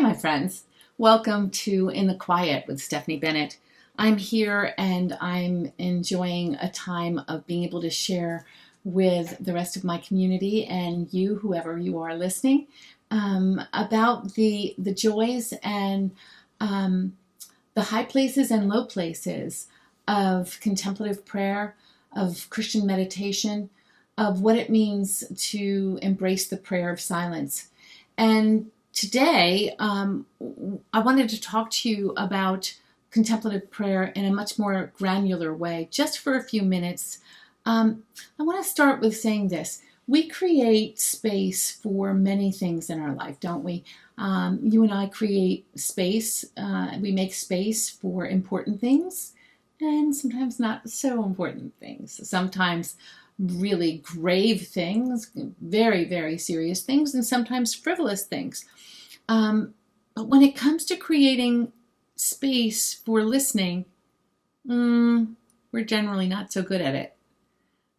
my friends. Welcome to In the Quiet with Stephanie Bennett. I'm here and I'm enjoying a time of being able to share with the rest of my community and you, whoever you are listening, about the joys and the high places and low places of contemplative prayer, of Christian meditation, of what it means to embrace the prayer of silence. And today, I wanted to talk to you about contemplative prayer in a much more granular way, just for a few minutes. I want to start with saying this. We create space for many things in our life, don't we? You and I create space. We make space for important things and sometimes not so important things. Sometimes really grave things, very, very serious things, and sometimes frivolous things. But when it comes to creating space for listening, we're generally not so good at it.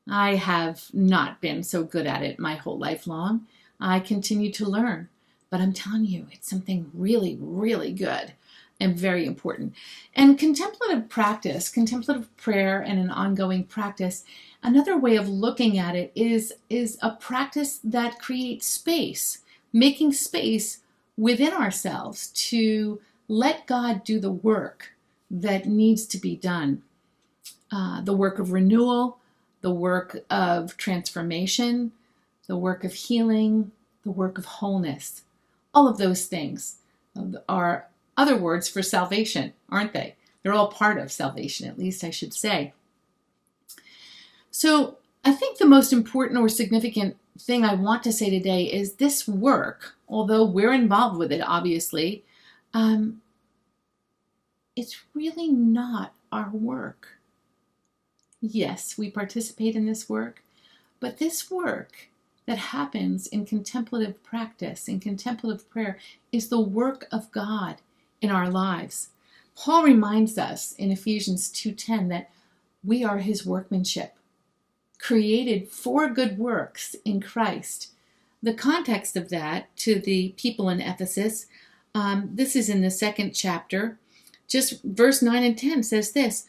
I have not been so good at it my whole life long. I continue to learn, but I'm telling you, it's something really, really good and very important. And contemplative practice, contemplative prayer and an ongoing practice, another way of looking at it is a practice that creates space, making space within ourselves to let God do the work that needs to be done. The work of renewal, the work of transformation, the work of healing, the work of wholeness. All of those things are other words for salvation, aren't they? They're all part of salvation, at least I should say. So I think the most important or significant thing I want to say today is this work, although we're involved with it, obviously, it's really not our work. Yes, we participate in this work, but this work that happens in contemplative practice, in contemplative prayer, is the work of God in our lives. Paul reminds us in Ephesians 2:10 that we are his workmanship, created for good works in Christ. The context of that to the people in Ephesus, this is in the second chapter, just verse 9 and 10 says this.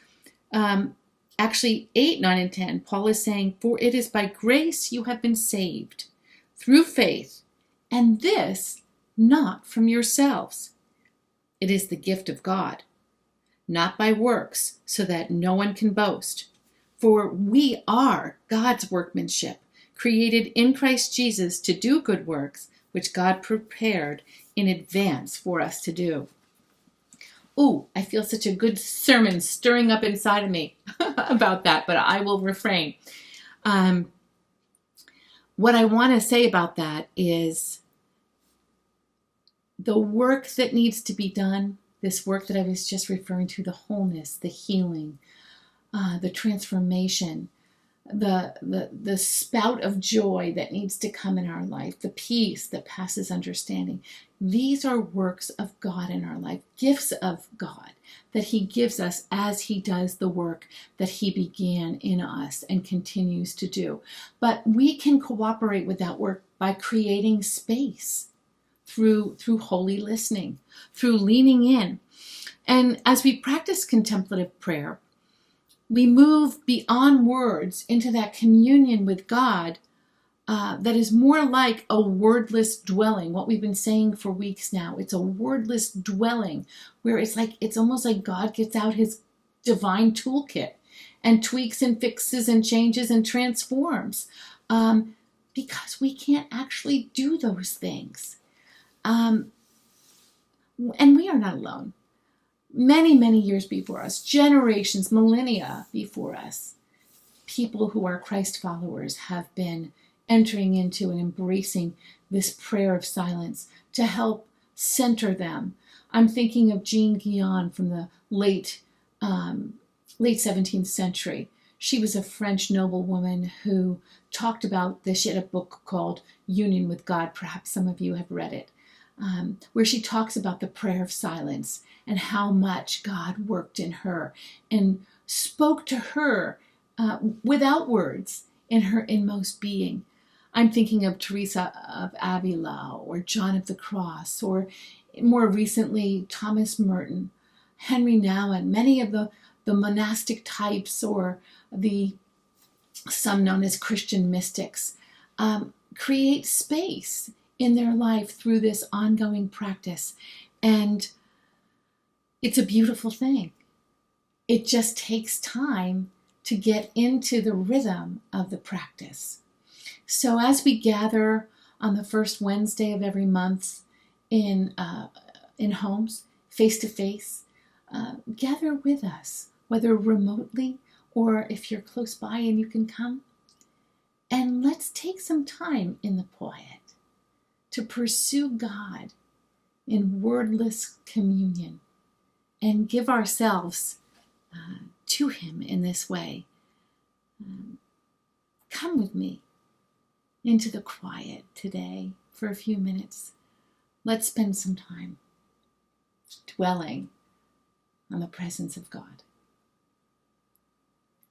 Actually, 8, 9, and 10, Paul is saying, "For it is by grace you have been saved, through faith, and this not from yourselves. It is the gift of God, not by works, so that no one can boast. For we are God's workmanship, created in Christ Jesus to do good works, which God prepared in advance for us to do." Ooh, I feel such a good sermon stirring up inside of me about that, but I will refrain. What I want to say about that is the work that needs to be done, this work that I was just referring to, the wholeness, the healing, the transformation, the spout of joy that needs to come in our life, the peace that passes understanding. These are works of God in our life, gifts of God that he gives us as he does the work that he began in us and continues to do. But we can cooperate with that work by creating space through holy listening, through leaning in. And as we practice contemplative prayer, we move beyond words into that communion with God that is more like a wordless dwelling, what we've been saying for weeks now. It's a wordless dwelling where it's almost like God gets out his divine toolkit and tweaks and fixes and changes and transforms because we can't actually do those things. And we are not alone. Many, many years before us, generations, millennia before us, people who are Christ followers have been entering into and embracing this prayer of silence to help center them. I'm thinking of Jean Guyon from the late 17th century. She was a French noblewoman who talked about this. She had a book called Union with God. Perhaps some of you have read it, where she talks about the prayer of silence and how much God worked in her and spoke to her without words in her inmost being. I'm thinking of Teresa of Avila or John of the Cross, or more recently, Thomas Merton, Henry Nouwen, many of the monastic types, or some known as Christian mystics, create space in their life through this ongoing practice. And it's a beautiful thing. It just takes time to get into the rhythm of the practice. So as we gather on the first Wednesday of every month in homes, face to face, gather with us, whether remotely or if you're close by and you can come. And let's take some time in the quiet to pursue God in wordless communion and give ourselves to Him in this way. Come with me into the quiet today for a few minutes. Let's spend some time dwelling on the presence of God.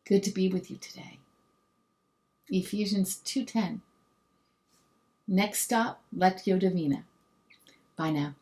Good to be with you today. Ephesians 2:10. Next stop, Lectio Divina. Bye now.